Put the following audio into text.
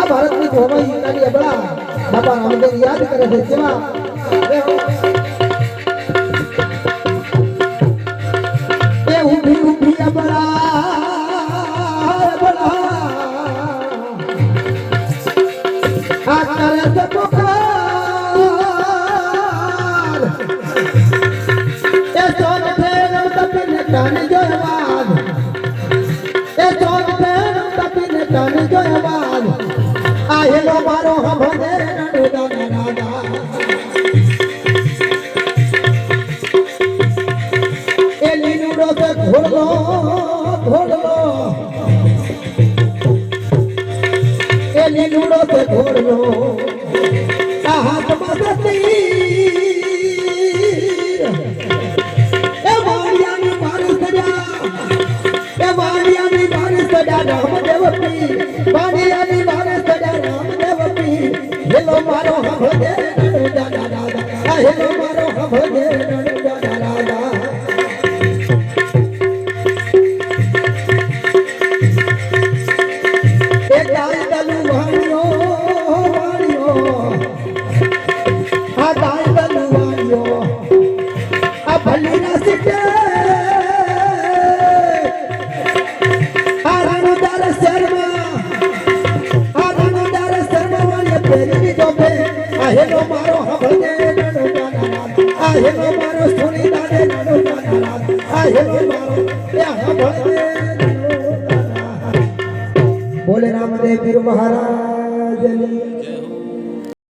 મહાભારતની જોવાઈ ઈટાની અબળા બાપા રામદેવ યાદ કરે છે જેવા એ ઊભી ઊભી અબળા અબળા આ કરે છે પોકાર એ સોન ફેરમ તપીને કાની જોયવાદ એ સોન ફેરમ તપીને કાની જોયવાદ આ હેલો મારો હભને રણુદાના રાજા એ લીલુડો સે ઘોડલો ઘોડલો એ લીલુડો સે ઘોડલો આ હાથમાં સતી એ વાડિયાની બારી સજા એ વાડિયાની બારી સજા રામદેવ પી વાડિયાની બારી સજા રામદેવ પી હેલો મારો હભજે રણુદાના રાજા આ હેલો મારો હભજે રણુદાના રાજા એ દાય દલુ વાણિયો વાણિયો આ દાય દલુ વાણિયો આ ભલીના સિટે આ રણુદાર શર્મા વાળીએ પેરી જોબે આ હેલો મારો હભજે રણુદાના રાજા આ હેલો મારો સુની દાદે રણુદાના રાજા આ હેલો મારો એ હભજે बोले रामदेव पीर महाराज